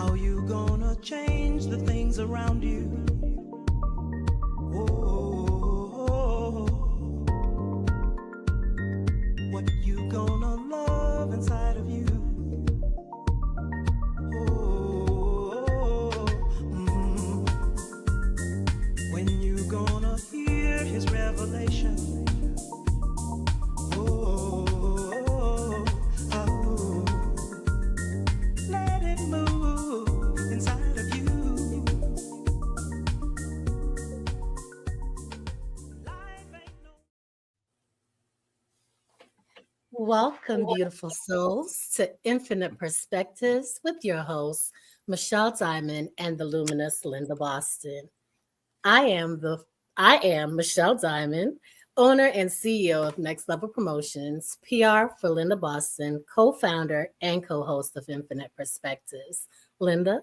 How you gonna change the things around you? Oh, what you gonna love inside of you? Oh, when you gonna hear his revelation? Oh, oh, let it move inside of you. Life ain't no. Welcome, beautiful souls, to Infinite Perspectives with your hosts, Michelle Diamond and the luminous Linda Boston. I am the I am Michelle Diamond, owner and CEO of Next Level Promotions, PR for Linda Boston, co-founder and co-host of Infinite Perspectives. Linda,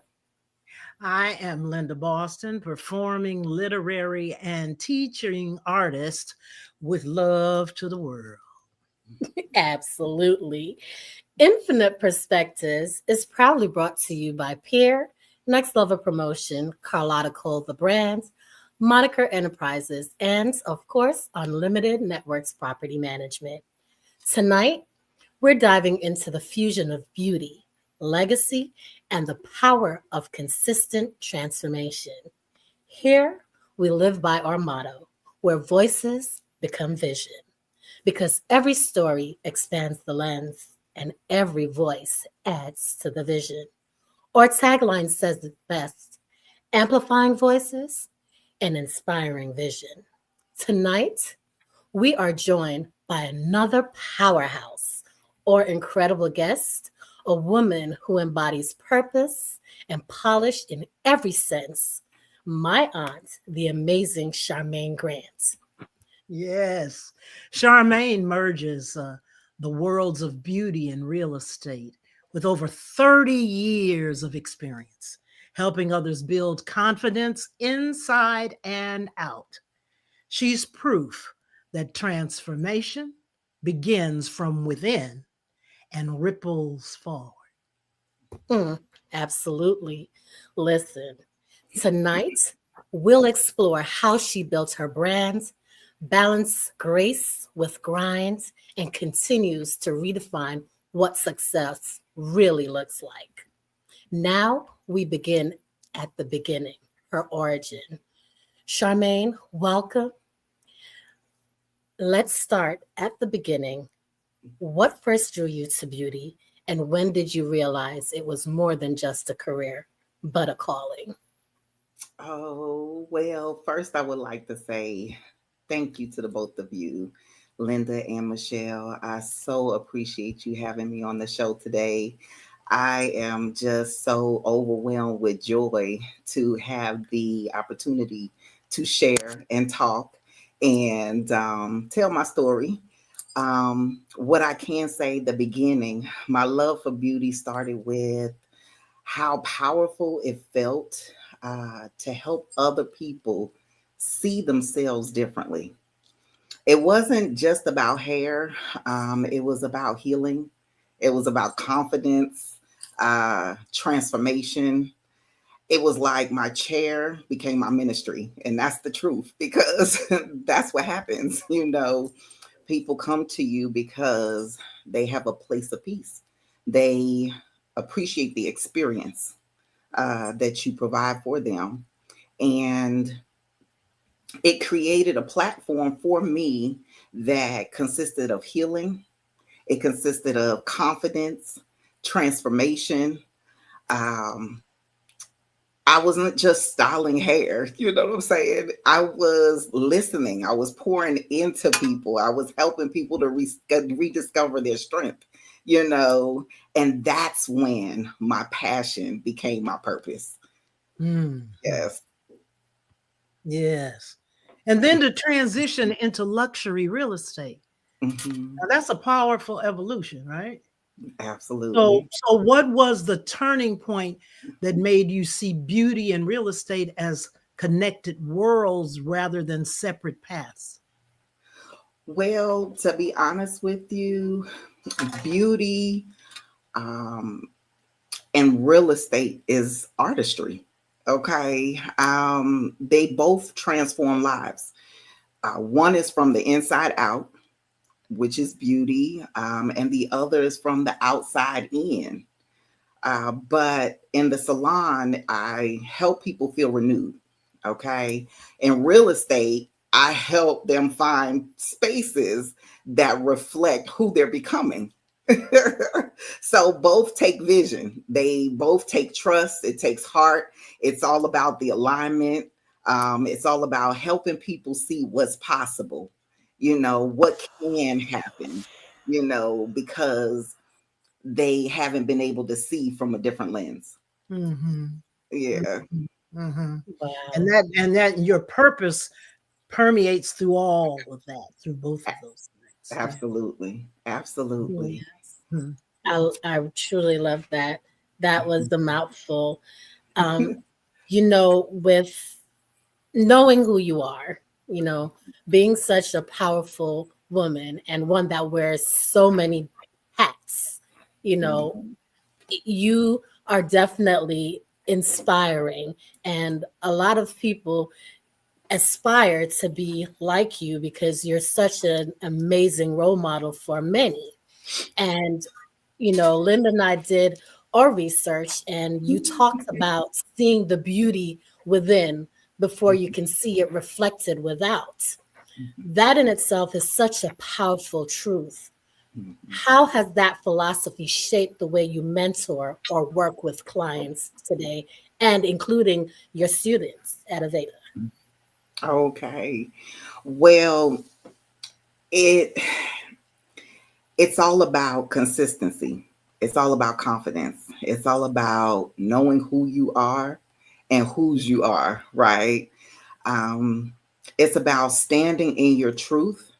I am Linda Boston, performing, literary, and teaching artist with love to the world. absolutely. Infinite Perspectives is proudly brought to you by Peer, Next Level Promotion, Carlotta Cole the Brand, Moniker Enterprises, and of course, Unlimited Networks Property Management. Tonight, we're diving into the fusion of beauty, legacy, and the power of consistent transformation. Here, we live by our motto, where voices become vision, because every story expands the lens and every voice adds to the vision. Our tagline says it best: amplifying voices and inspiring vision. Tonight, we are joined by another powerhouse or incredible guest, a woman who embodies purpose and polished in every sense. My aunt, the amazing Charmagne Grant. Yes, Charmaine merges the worlds of beauty and real estate with over 30 years of experience, helping others build confidence inside and out. She's proof that transformation begins from within and ripples forward. Mm, absolutely. Listen, tonight we'll explore how she built her brand, balance grace with grind, and continues to redefine what success really looks like. Now we begin at the beginning, her origin. Charmaine, welcome. Let's start at the beginning. What first drew you to beauty, and when did you realize it was more than just a career, but a calling? Oh, well, first I would like to say thank you to the both of you, Linda and Michelle. I so appreciate you having me on the show today. I am just so overwhelmed with joy to have the opportunity to share and talk and tell my story. What I can say, the beginning, my love for beauty started with how powerful it felt to help other people see themselves differently. It wasn't just about hair, it was about healing, it was about confidence, transformation. It was like my chair became my ministry. And that's the truth because that's what happens. People come to you because they have a place of peace. They appreciate the experience that you provide for them. And it created a platform for me that consisted of healing, it consisted of confidence, transformation. Um, I wasn't just styling hair, you know what I'm saying? I was listening, I was pouring into people, I was helping people to rediscover their strength, and that's when my passion became my purpose. Mm, Yes. yes. And then to transition into luxury real estate. Hmm. Now, that's a powerful evolution, right? So, Absolutely. so what was the turning point that made you see beauty and real estate as connected worlds rather than separate paths? Well, to be honest with you, beauty um, and real estate is artistry. Okay. They both transform lives. One is from the inside out, which is beauty, and the other is from the outside in. But in the salon, I help people feel renewed. Okay. In real estate, I help them find spaces that reflect who they're becoming. So both take vision, they both take trust, it takes heart. It's all about the alignment. It's all about helping people see what's possible, what can happen, because they haven't been able to see from a different lens. Mm-hmm. Yeah. Mm-hmm. Wow. And that your purpose permeates through all of that, through both of those things. Absolutely. Absolutely. Yes. Mm-hmm. I truly love that. That was the mouthful. Um, with knowing who you are, being such a powerful woman and one that wears so many hats, you know, Mhm. you are definitely inspiring. And a lot of people aspire to be like you because you're such an amazing role model for many. And, Linda and I did our research, and you talked about seeing the beauty within before you can see it reflected without. That in itself is such a powerful truth. Mhm. How has that philosophy shaped the way you mentor or work with clients today, and including your students at Aveda? Okay. Well, it it's all about consistency. It's all about confidence. It's all about knowing who you are and whose you are, right? Um, it's about standing in your truth.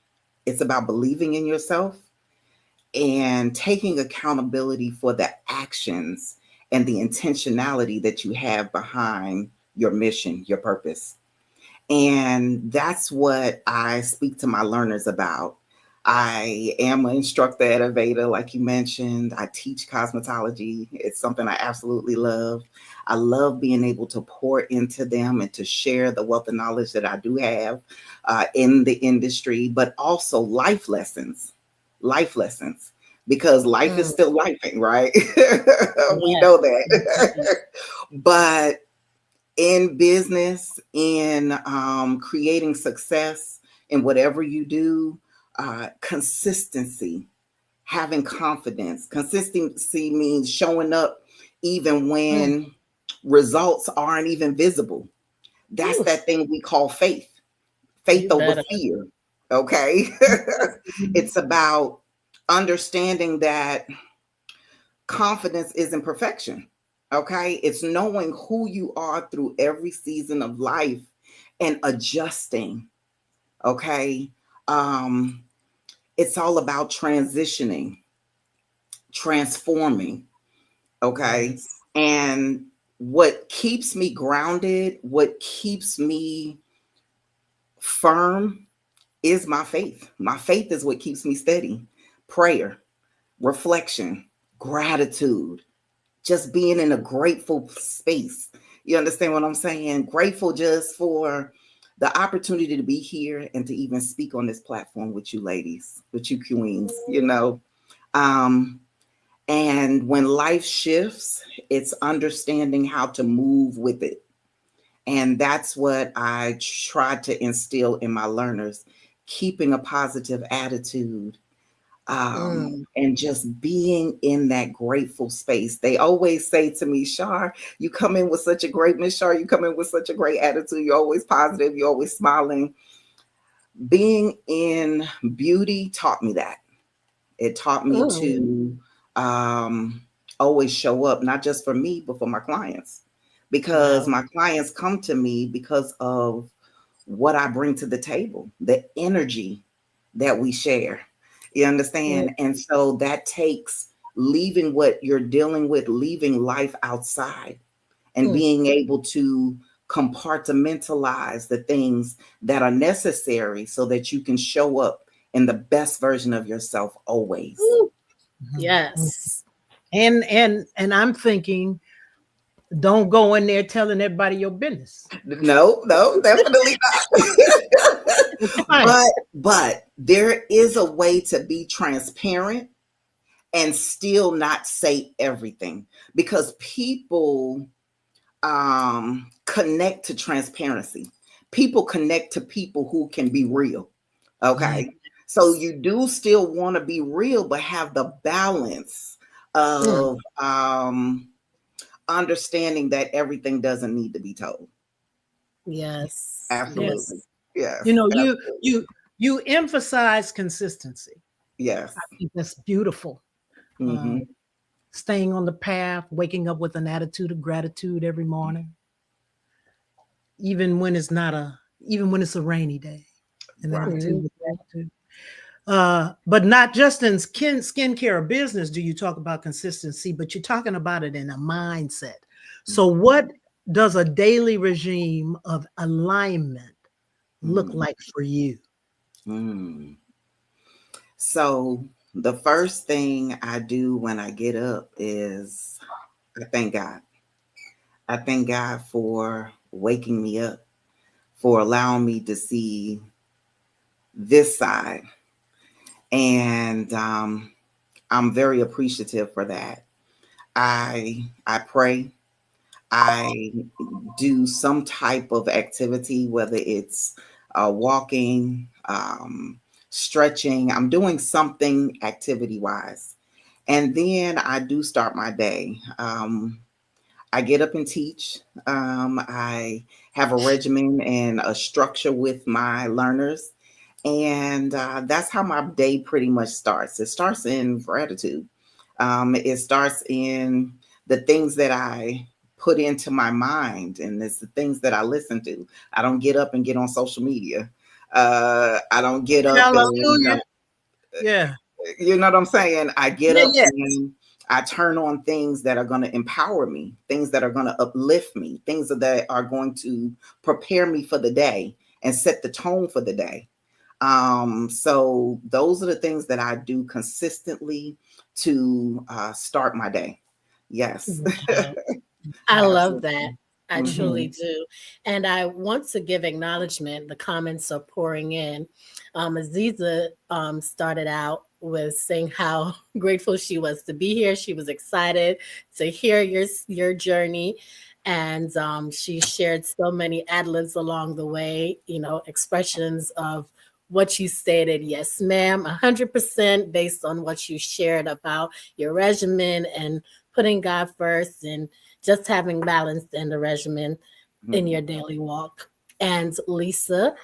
It's about believing in yourself and taking accountability for the actions and the intentionality that you have behind your mission, your purpose. And that's what I speak to my learners about. I am an instructor at Aveda, like you mentioned. I teach cosmetology. It's something I absolutely love. I love being able to pour into them and to share the wealth of knowledge that I do have in the industry, but also life lessons, because life is Mm, still life, right? We yes. know that. But in business, in creating success in whatever you do, consistency, having confidence. Consistency means showing up even Mm, when results aren't even visible. That's oof, that thing we call faith you over better. fear. Okay. It's about understanding that confidence isn't perfection. Okay. It's knowing who you are through every season of life and adjusting. Okay. Um, it's all about transitioning, transforming. Okay. Yes. And what keeps me grounded, what keeps me firm is my faith. My faith is what keeps me steady. Prayer, reflection, gratitude, just being in a grateful space. You understand what I'm saying? Grateful just for the opportunity to be here and to even speak on this platform with you ladies, with you queens. Um, and when life shifts, it's understanding how to move with it. And that's what I try to instill in my learners, keeping a positive attitude, Mm, and just being in that grateful space. They always say to me, Shar, you come in with such a great Miss Shar, you come in with such a great attitude. You're always positive, you're always smiling. Being in beauty taught me that. It taught me mm, to um, always show up, not just for me, but for my clients. Because wow. my clients come to me because of what I bring to the table, the energy that we share. You Mm, understand? And so that takes leaving what you're dealing with, leaving life outside, and mm, being able to compartmentalize the things that are necessary so that you can show up in the best version of yourself always. ooh, Mhm. yes. And I'm thinking, don't go in there telling everybody your business. No, definitely not. Right. but there is a way to be transparent and still not say everything, because people connect to transparency. People connect to people who can be real. Okay. So you do still want to be real, but have the balance of understanding that everything doesn't need to be told. Yes. Absolutely. Yes. You know, Absolutely. you emphasize consistency. Yes. I think that's beautiful. Hmm. Staying on the path, waking up with an attitude of gratitude every morning, even when it's a rainy day. An Right. attitude of gratitude. But not just in skincare or business do you talk about consistency, but you're talking about it in a mindset. So what does a daily regime of alignment look like for you? Mm. So the first thing I do when I get up is I thank God. I thank God for waking me up, for allowing me to see this side. And I'm very appreciative for that. I pray. I do some type of activity, whether it's walking, stretching. I'm doing something activity wise. And then I do start my day. I get up and teach. I have a regimen and a structure with my learners. And that's how my day pretty much starts. It starts in gratitude. It starts in the things that I put into my mind, and it's the things that I listen to. I don't get up and get on social media. I don't get up and Hallelujah. Yeah. you know what I'm saying? I get Yeah, up yeah. and I turn on things that are going to empower me, things that are going to uplift me, things that are going to prepare me for the day and set the tone for the day. So those are the things that I do consistently to start my day. Yes. Wow. I love that. Absolutely. I truly Hmm. do. And I want to give acknowledgement. The comments are pouring in. Aziza started out with saying how grateful she was to be here. She was excited to hear your journey. And she shared so many ad-libs along the way, expressions of what you stated. Yes, ma'am, 100% based on what you shared about your regimen and putting God first and just having balance in the regimen in your daily walk. And Lisa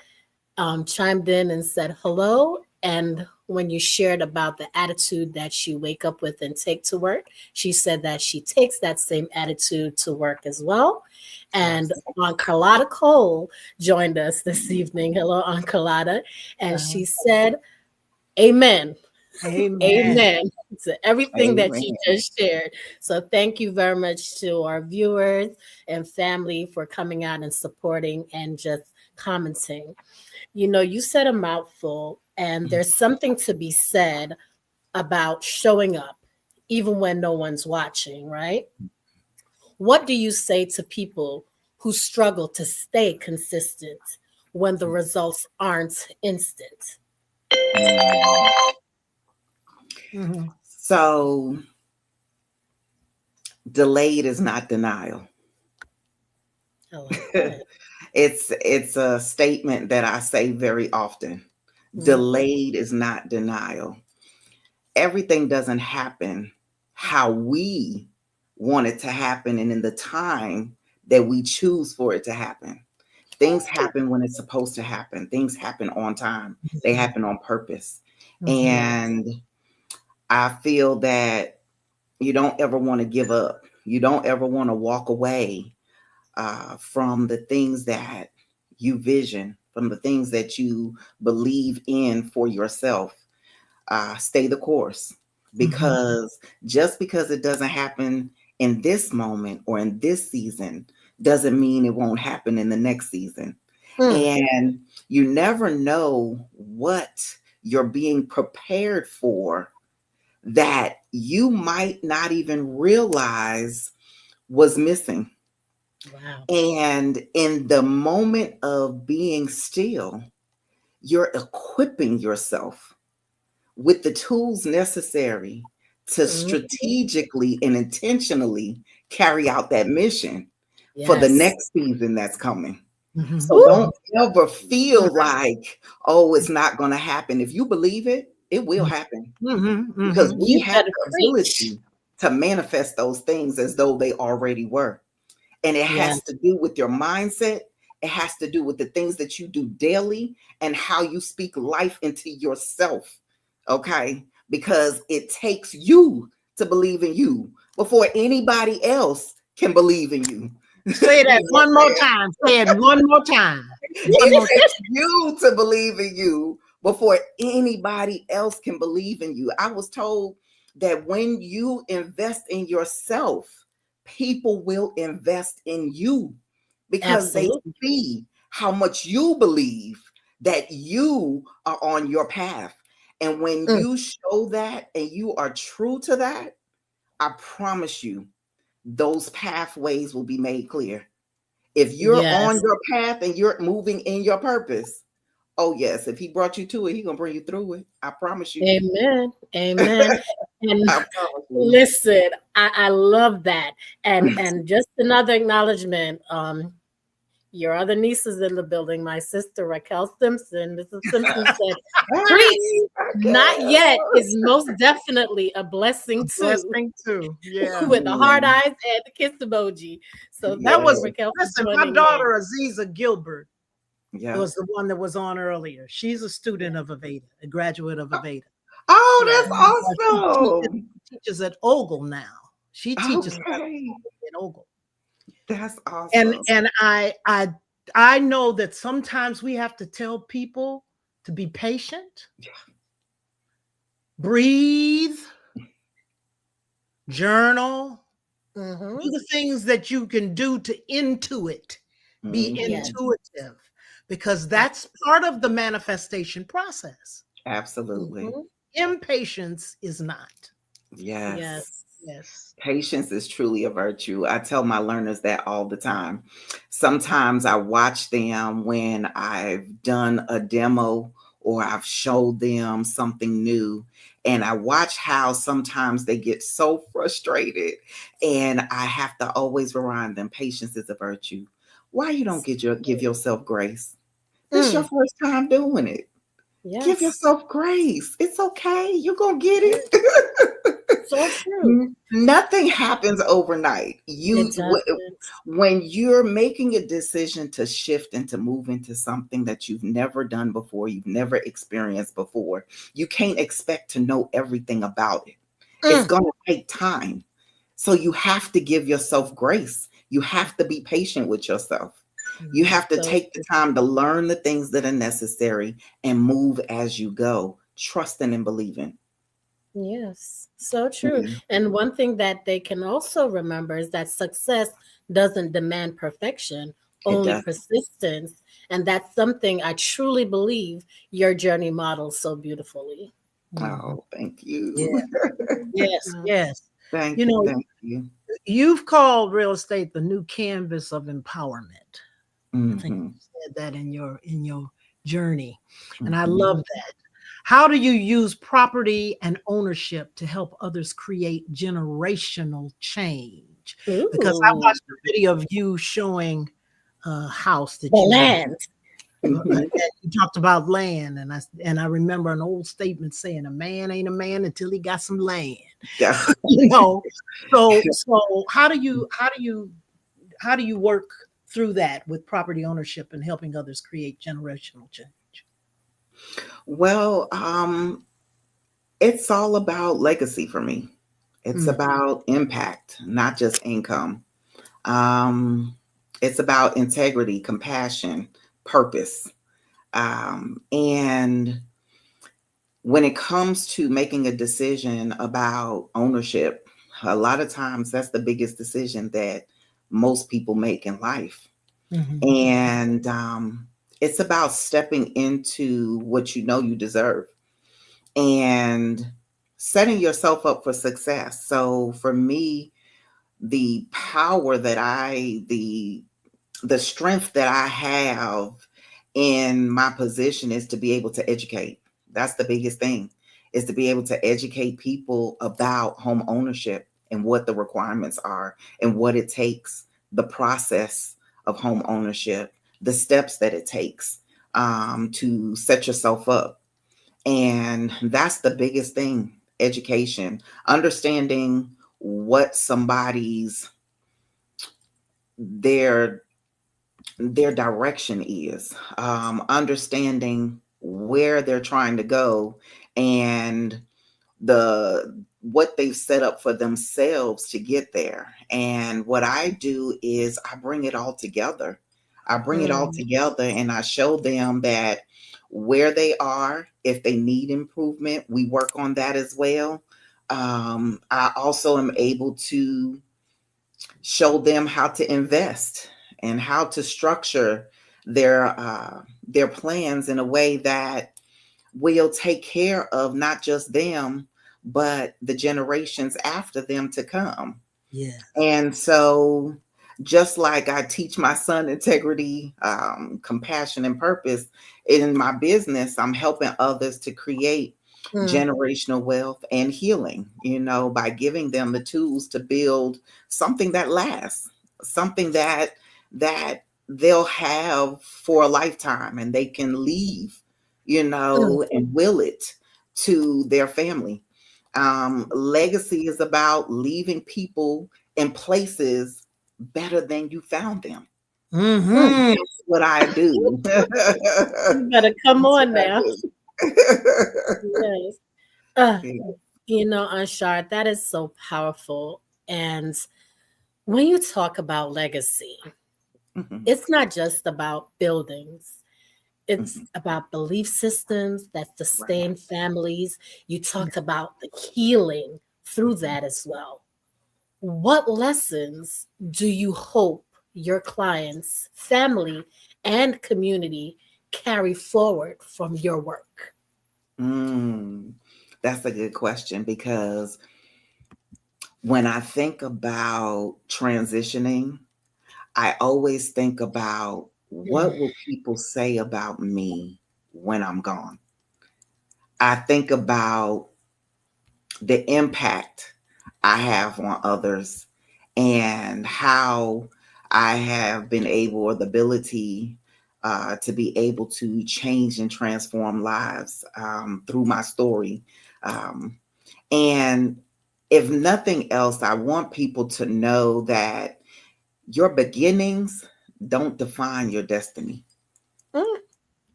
chimed in and said hello. And when you shared about the attitude that you wake up with and take to work, she said that she takes that same attitude to work as well. And Yes. Aunt Carlotta Cole joined us this evening. Hello, Aunt Carlotta. And she said, Amen. Amen. Amen to everything that you Amen. just shared. So thank you very much to our viewers and family for coming out and supporting and just commenting. You said a mouthful, and there's something to be said about showing up even when no one's watching, right? What do you say to people who struggle to stay consistent when the results aren't instant? Mhm. So delayed is not denial. I like that. It's a statement that I say very often. Mhm. Delayed is not denial. Everything doesn't happen how we want it to happen and in the time that we choose for it to happen. Things happen when it's supposed to happen. Things happen on time. They happen on purpose. Mhm. And I feel that you don't ever want to give up. You don't ever want to walk away from the things that you vision, from the things that you believe in for yourself. Stay the course, Mhm. because just because it doesn't happen in this moment or in this season doesn't mean it won't happen in the next season. Mm. And you never know what you're being prepared for that you might not even realize was missing. Wow. And in the moment of being still, you're equipping yourself with the tools necessary to Mhm. strategically and intentionally carry out that mission for the Yes. next season that's coming. Mhm. So Ooh, don't ever feel like, oh, it's not going to happen. If you believe it, it will happen, Mhm. because Mhm. we you have better the preach. ability to manifest those things as though they already were. And it Yes. has to do with your mindset. It has to do with the things that you do daily and how you speak life into yourself. Okay. Because it takes you to believe in you before anybody else can believe in you. Say that You know what one I'm more saying? time. Say it one more time. One It more time. takes you to believe in you before anybody else can believe in you. I was told that when you invest in yourself, people will invest in you because they Absolutely. see how much you believe that you are on your path. And when Mm. you show that and you are true to that, I promise you, those pathways will be made clear. If you're on Yes. your path and you're moving in your purpose, oh yes, if he brought you to it, he gonna bring you through it. I promise you. Amen. Amen. And I promise you. listen, I love that. And just another acknowledgement. Your other niece is in the building. My sister Raquel Simpson. Mrs. Simpson said, "Preach, Hey, not Raquel. yet is most definitely a blessing too." Blessing too. Yeah. With the hard Mm, eyes and the kiss emoji. So That thank you, was, yes, Raquel, for listen, my joining in. daughter Aziza Gilbert yeah. was the one that was on earlier. She's a student of Aveda, a graduate of Aveda. Oh, Yes. And that's awesome. she teaches at Ogle now. She teaches Okay, at Ogle. that's And awesome. I know that sometimes we have to tell people to be patient, breathe, journal, Mm-hmm. do the things that you can do to intuit, be Yes. Mhm. intuitive, because that's part of the manifestation process. Absolutely. Mm-hmm. Impatience is not. Yes. Yes. Yes. Patience is truly a virtue. I tell my learners that all the time. Sometimes I watch them when I've done a demo or I've showed them something new, and I watch how sometimes they get so frustrated, and I have to always remind them patience is a virtue. Why you don't give yourself grace? This is your Mm. first time doing it. Give Yes. yourself grace. It's okay. You're going to get Mm. it. So true. Nothing happens overnight. It doesn't. When you're making a decision to shift and to move into something that you've never done before, you've never experienced before, you can't expect to know everything about it. It's Mm. going to take time. So you have to give yourself grace. You have to be patient with yourself. You have to So take the time to learn the things that are necessary and move as you go, trusting and believing. yes, so true. Mhm. And one thing that they can also remember is that success doesn't demand perfection, It only does. persistence. And that's something I truly believe your journey models so beautifully. Mhm. Oh, thank Yeah. you. Yes. Yeah. Yes. Thank You you. know, Thank you. you've called real estate the new canvas of empowerment. I think Hmm. you said that in your journey, and I Hmm. love that. How do you use property and ownership to help others create generational change? Because I Ooh, watched a video of you showing a house the that you had. land. Hmm. And you talked about land, and I remember an old statement saying, "A man ain't a man until he got some land." Yeah. You know, so how do you work through that with property ownership and helping others create generational change? Well, it's all about legacy for me. It's Mm, about impact, not just income. Um, it's about integrity, compassion, purpose. And when it comes to making a decision about ownership, a lot of times that's the biggest decision that most people make in life. mhm, And it's about stepping into what you know you deserve and setting yourself up for success. So for me, the power that the strength that I have in my position is to be able to educate. That's the biggest thing, is to be able to educate people about home ownership and what the requirements are and what it takes, the process of home ownership, the steps that it takes to set yourself up. And that's the biggest thing, education, understanding what somebody's their their direction is, understanding where they're trying to go and the what they've set up for themselves to get there. And what I do is I bring it all together. I bring it all Mm. together and I show them that where they are, if they need improvement, we work on that as well. I also am able to show them how to invest and how to structure their plans in a way that will take care of not just them but the generations after them to come. Yeah. And so just like I teach my son integrity, compassion, and purpose in my business, I'm helping others to create Mm. generational wealth and healing, by giving them the tools to build something that lasts, something that they'll have for a lifetime and they can leave, Mm. and will it to their family. Legacy is about leaving people in places better than you found them. Mm. Mm-hmm. That's what I do. You better come That's on what I now. do. Yes. Uh, Yeah. Anshar, that is so powerful. And when you talk about legacy, Mhm, it's not just about buildings. It's mhm. about belief systems that Right. sustain families. You talked about the healing through Mhm. that as well. What lessons do you hope your clients, family, and community carry forward from your work? Mm, that's a good question because when I think about transitioning, I always think about Mm. what will people say about me when I'm gone. I think about the impact I have on others and how I have been able, or the ability to be able to change and transform lives through my story. Um, and if nothing else, I want people to know that your beginnings don't define your destiny. Mm.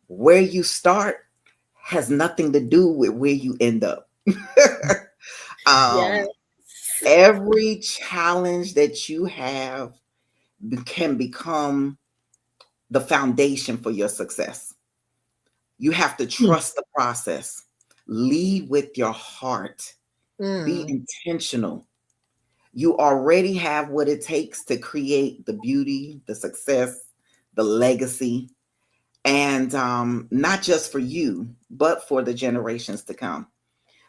Where you start has nothing to do with where you end up. Yes. um, every challenge that you have can become the foundation for your success. You have to Mm. trust the process, lead with your heart, be Mm. intentional. You already have what it takes to create the beauty, the success, the legacy, and not just for you, but for the generations to come.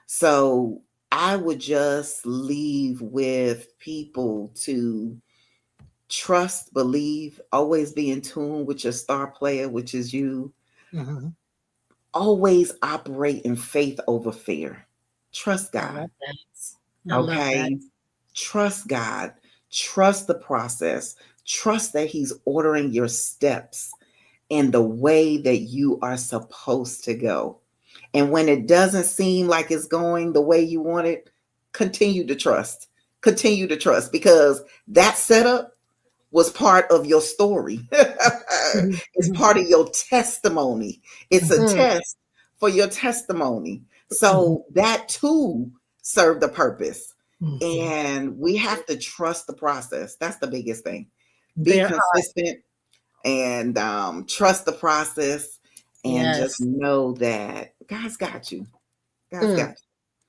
So I would just leave with people to trust, believe, always be in tune with your star player, which is you. Mhm. Always operate in faith over fear. Trust I God. love that. I love that. Okay. Trust God. Trust the process. Trust that He's ordering your steps in the way that you are supposed to go. And when it doesn't seem like it's going the way you want it, continue to trust. Continue to trust because that setup was part of your story. Mhm. It's Mhm. part of your testimony. It's a Mhm. Mm. test for your testimony. Mhm. So that too served a purpose. Mhm. And we have to trust the process. That's the biggest thing. Be There are consistent and trust the process and just Yes. know that God's got you. God's Mm. got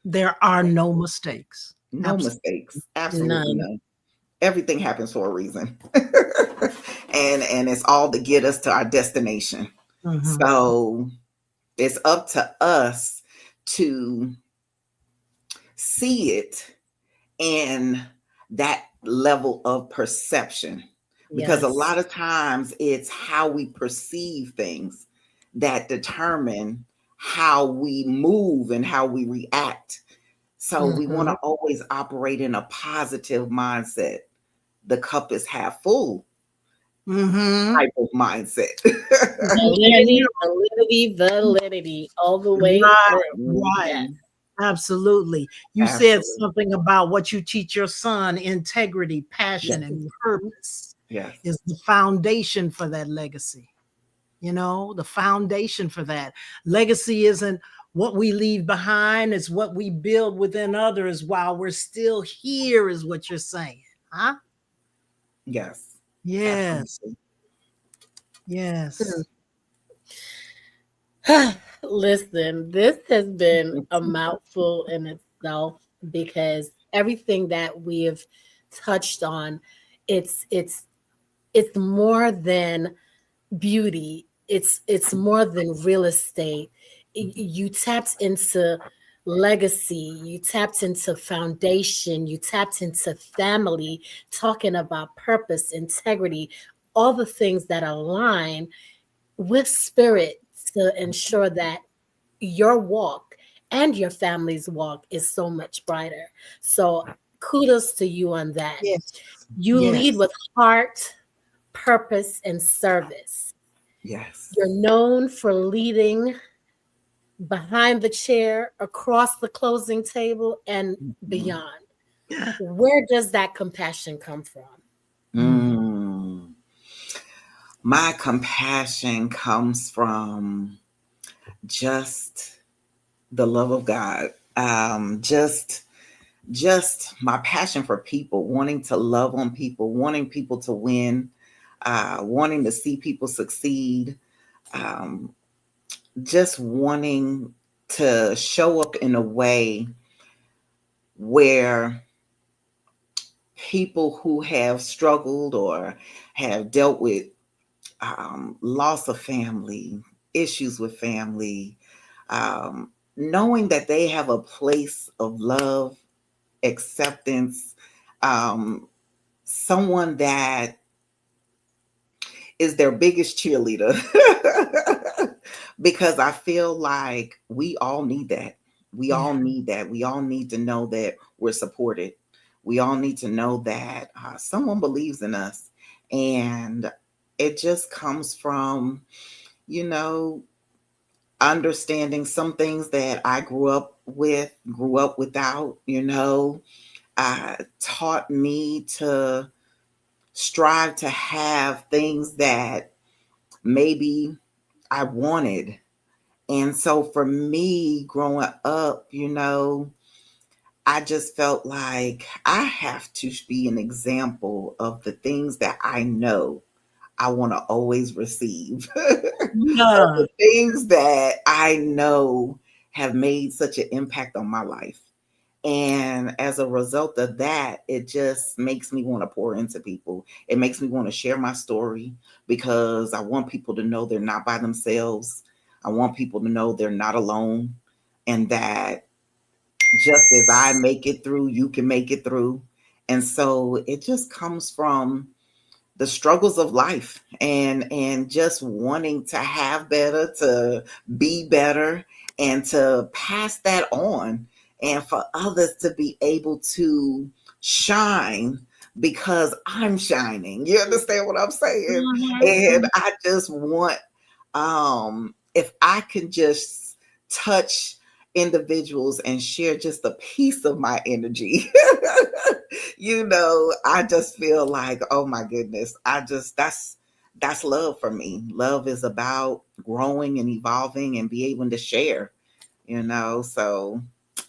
there are no mistakes. you. No Absolutely. mistakes. Absolutely None. none. Everything happens for a reason. And it's all to get us to our destination. So it's up to us to see it in that level of perception. Because a Yes. lot of times it's how we perceive things that determine how we move and how we react. So we want Mhm. to always operate in a positive mindset. The cup is half full Mm-hmm. type of mindset. And you Validity, validity, validity, all the way right, through. Yes. right. Absolutely. You said Absolutely. something about what you teach your son, integrity, passion, Yes. and Mhm. purpose Yes. is the foundation for that legacy. The foundation for that. Legacy isn't what we leave behind, it's what we build within others while we're still here, is what you're saying. Huh? Yes. Yes. Absolutely. Yes. Listen, this has been a mouthful in itself because everything that we have touched on, it's it's it's more than beauty. It's more than real estate. You tapped into legacy, you tapped into foundation, you tapped into family, talking about purpose, integrity, all the things that align with spirit to ensure that your walk and your family's walk is so much brighter. So kudos to you on that. Yes. You lead Yes. with heart, purpose, and service. Yes. You're known for leading behind the chair, across the closing table, and Mhm. beyond. Where does that compassion come from? Mhm. Mm. My compassion comes from just the love of God. Just my passion for people, wanting to love on people, wanting people to win, wanting to see people succeed, um, just wanting to show up in a way where people who have struggled or have dealt with loss of family, issues with family, knowing that they have a place of love, acceptance, um, someone that is their biggest cheerleader. Because I feel like we all need that. We Yeah. all need that. We all need to know that we're supported. We all need to know that someone believes in us. And it just comes from, you know, understanding some things that I grew up with, grew up without, taught me to strive to have things that maybe I wanted. And so for me growing up, I just felt like I have to be an example of the things that I know I want to always receive. Of Yeah. the things that I know have made such an impact on my life. And as a result of that, it just makes me want to pour into people. It makes me want to share my story because I want people to know they're not by themselves. I want people to know they're not alone and that just as I make it through, you can make it through. And so it just comes from the struggles of life and just wanting to have better, to be better, and to pass that on, and for others to be able to shine because I'm shining. You understand what I'm saying? And Mhm. I just want, if I can just touch individuals and share just a piece of my energy. I just feel like, oh my goodness, that's love for me. Love is about growing and evolving and be able to share, so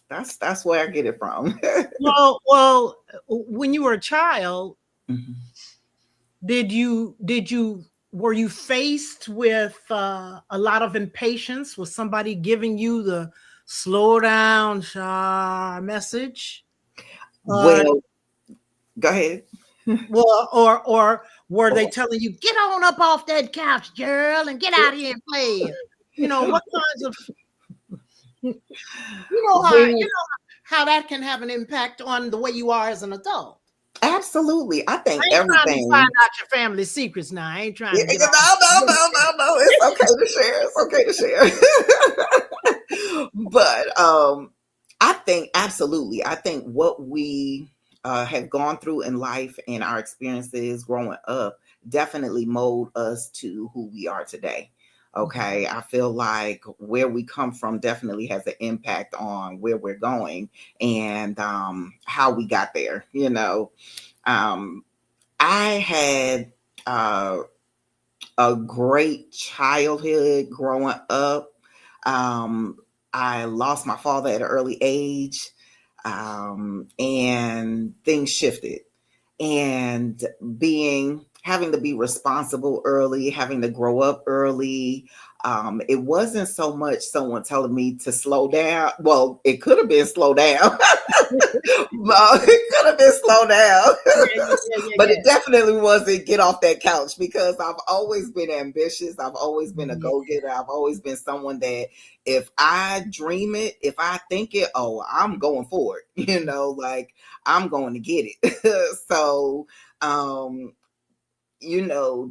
that's where I get it from. Well, when you were a child, Mhm. did you were you faced with a lot of impatience? Was somebody giving you the slow down message? Uh, Well, go ahead. well, or were they telling you, get on up off that couch, girl, and get out here and play? What kinds of you know how you Well, know how that can have an impact on the way you are as an adult. Absolutely. I think I ain't trying to everything. find out your family secrets now. I ain't trying to get No, all. no. It's okay to share. It's okay to share. But I think absolutely. I think what we have gone through in life and our experiences growing up definitely mold us to who we are today. Okay. I feel like where we come from definitely has an impact on where we're going and how we got there. Um, I had a great childhood growing up. Um, I lost my father at an early age, and things shifted. And having to be responsible early, having to grow up early. It wasn't so much someone telling me to slow down. Well, it could have been slow down. It could have been slow down. But it definitely wasn't get off that couch because I've always been ambitious. I've always been a go-getter. I've always been someone that if I dream it, if I think it, oh, I'm going for it. Like I'm going to get it. So,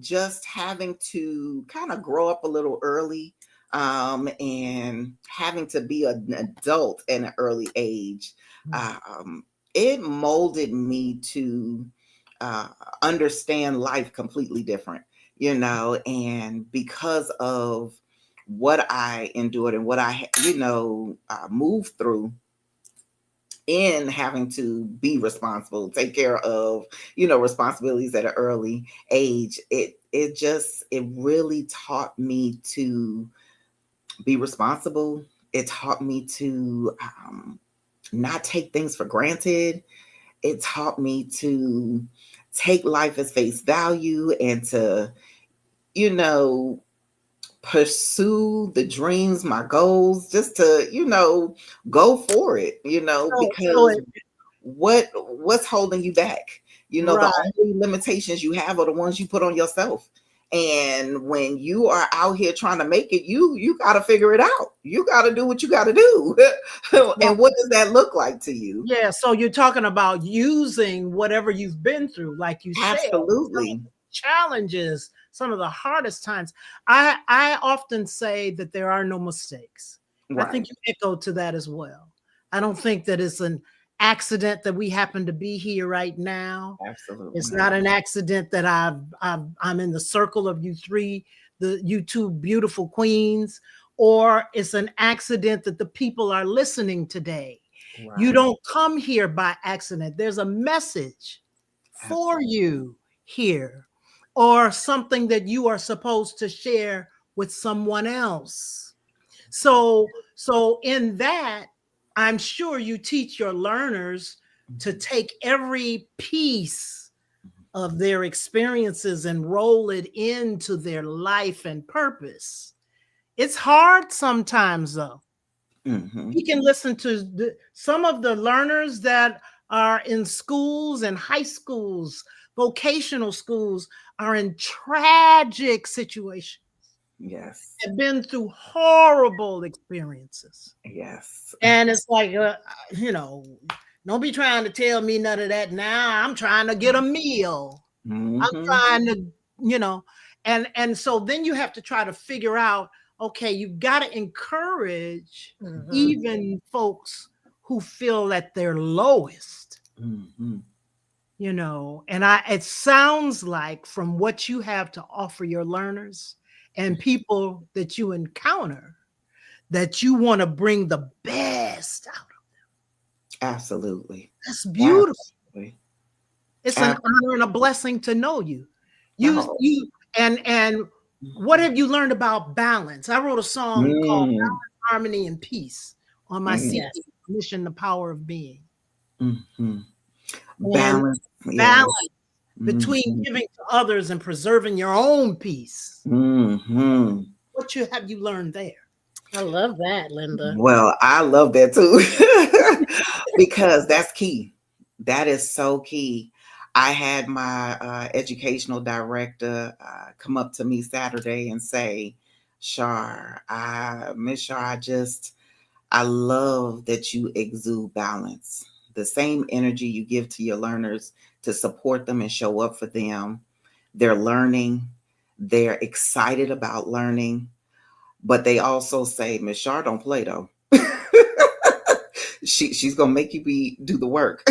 just having to kind of grow up a little early, and having to be an adult at an early age, it molded me to understand life completely different, and because of what I endured and what I, moved through in having to be responsible, take care of, responsibilities at an early age, it really taught me to be responsible. It taught me to not take things for granted. It taught me to take life as face value and to, pursue the dreams, my goals, just to, go for it, because what's holding you back? Right. The only limitations you have are the ones you put on yourself. And when you are out here trying to make it, you got to figure it out. You got to do what you got to do. And what does that look like to you? Yeah, so you're talking about using whatever you've been through, like you said, Absolutely. challenges, some of the hardest times. I often say that there are no mistakes. I think Right. you echo to that as well. I don't think that it's an accident that we happen to be here right now. It's Absolutely. not an accident that I'm in the circle of you two beautiful queens, or it's an accident that the people are listening today. You Right. don't come here by accident. There's a message for Absolutely. you here, or something that you are supposed to share with someone else. So in that, I'm sure you teach your learners to take every piece of their experiences and roll it into their life and purpose. It's hard sometimes, though. Mm-hmm. We can listen to some of the learners that are in schools and high schools, vocational schools, are in tragic situations, Yes. have been through horrible experiences. Yes. And it's like, you know, don't be trying to tell me none of that now. I'm trying to get a meal. I'm Mm-hmm. trying to, and so then you have to try to figure out, okay, you've got to encourage even folks who feel at their lowest, Mm-hmm. and it sounds like from what you have to offer your learners and people that you encounter, that you want to bring the best out. Absolutely. That's beautiful. Absolutely. It's an honor and a blessing to know you. Oh. And what have you learned about balance? I wrote a song called Balance, Harmony, and Peace on my CD, Mission, The Power of Being. Mm-hmm. Balance, between giving to others and preserving your own peace. Mm-hmm. What have you learned there? I love that, Linda. Well, I love that too, because that's key. That is so key. I had my educational director come up to me Saturday and say, Miss Shar, I love that you exude balance. The same energy you give to your learners to support them and show up for them. They're learning, they're excited about learning, but they also say, Miss Shar don't play though. She's gonna make you do the work.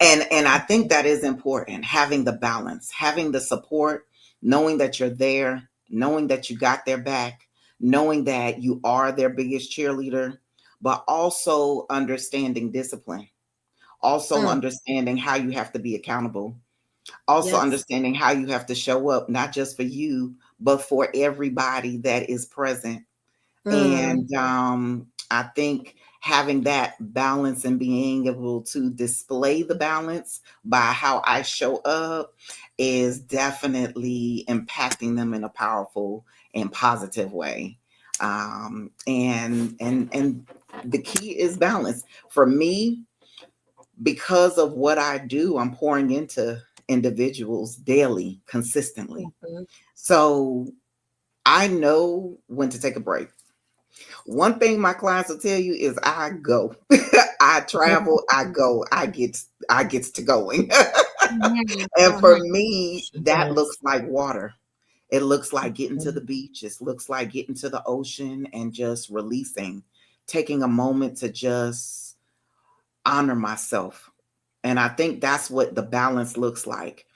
And I think that is important, having the balance, having the support, knowing that you're there, knowing that you got their back, knowing that you are their biggest cheerleader, but also understanding discipline, also Mm, understanding how you have to be accountable, also yes. understanding how you have to show up, not just for you, but for everybody that is present. Mm, And I think having that balance and being able to display the balance by how I show up is definitely impacting them in a powerful and positive way. And the key is balance. For me, because of what I do, I'm pouring into individuals daily, consistently. mhm. So I know when to take a break. One thing my clients will tell you is I go. I travel, I go. I gets to going. Mhm, And for mhm. me, that looks Yes. like water. It looks like getting to the Mhm. beach. It looks like getting to the ocean and just releasing, taking a moment to just honor myself. And I think that's what the balance looks like.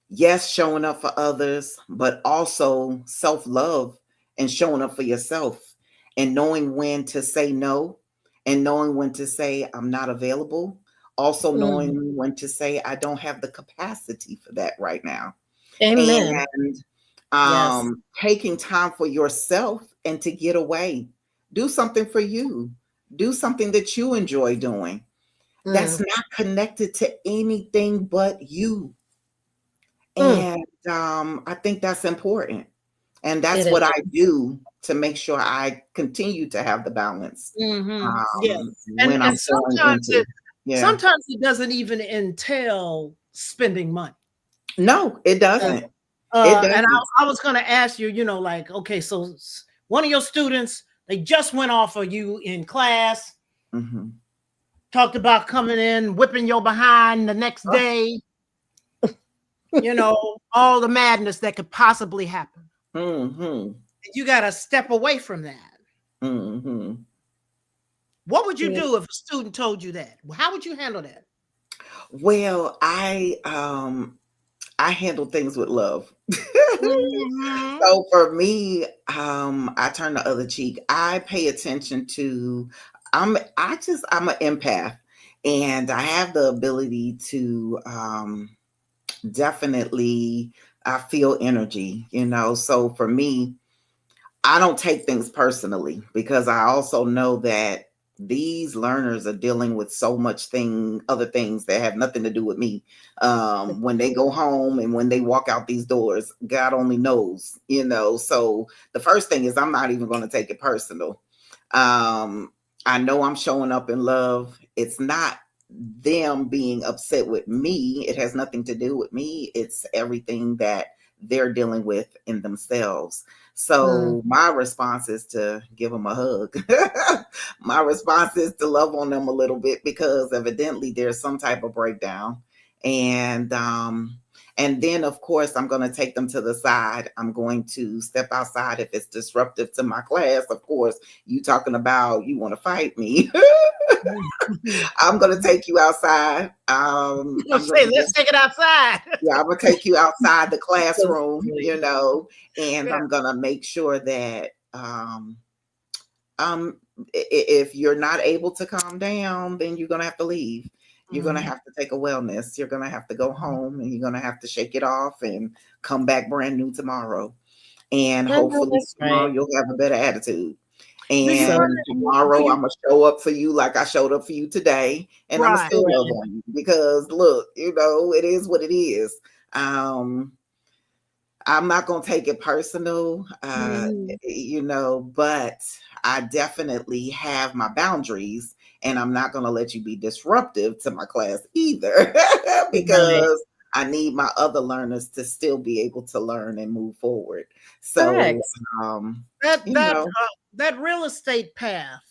Yes, showing up for others, but also self love and showing up for yourself and knowing when to say no and knowing when to say I'm not available. Also, Mm. knowing when to say I don't have the capacity for that right now. Amen. And Yes. taking time for yourself and to get away. Do something for you, do something that you enjoy doing that's Mm, not connected to anything but you. mm. And I think that's important. And that's It what I is. do to make sure I continue to have the balance Yes. when And I'm pouring into. Yeah. sometimes it doesn't even entail spending money. No, it Mm, doesn't. It And doesn't. I was going to ask you, like, okay, so one of your students, they just went off of you in class, Hmm. talked about coming in, whipping your behind the next day, all the madness that could possibly happen. Hmm. You got to step away from that. Hmm. What would you yeah. do if a student told you that? How would you handle that? Well, I handle things with love. Mhm. So for me, I turn the other cheek. I pay attention to. I'm an empath, and I have the ability to definitely. I feel energy, So for me, I don't take things personally because I also know that these learners are dealing with so much other things that have nothing to do with me. When they go home and when they walk out these doors, God only knows. So the first thing is I'm not even going to take it personal. I know I'm showing up in love. It's not them being upset with me. It has nothing to do with me. It's everything that they're dealing with in themselves. Mm, So my response is to give them a hug. My response is to love on them a little bit because evidently there's some type of breakdown. And then of course I'm going to take them to the side. I'm going to step outside if it's disruptive to my class. Of course, you talking about you want to fight me. Mhm. I'm going to take you outside. You'll I'm going say, to let's take it outside. yeah, I'm gonna take you outside the so classroom, sweet. and Yeah. I'm gonna make sure that if you're not able to calm down, then you're gonna have to leave. You're gonna Mhm. have to take a wellness. You're gonna have to go home, and you're gonna have to shake it off and come back brand new tomorrow. And I know hopefully that's tomorrow right. you'll have a better attitude. Do you So run And it? Do tomorrow you I'm gonna show up for you like I showed up for you today, and I'm gonna right? still love right. on you because look, it is what it is. Um, I'm not gonna take it personal, Mhm. but I definitely have my boundaries, and I'm not gonna let you be disruptive to my class either, Right. because I need my other learners to still be able to learn and move forward. So, Correct. um, That you that know, that real estate path.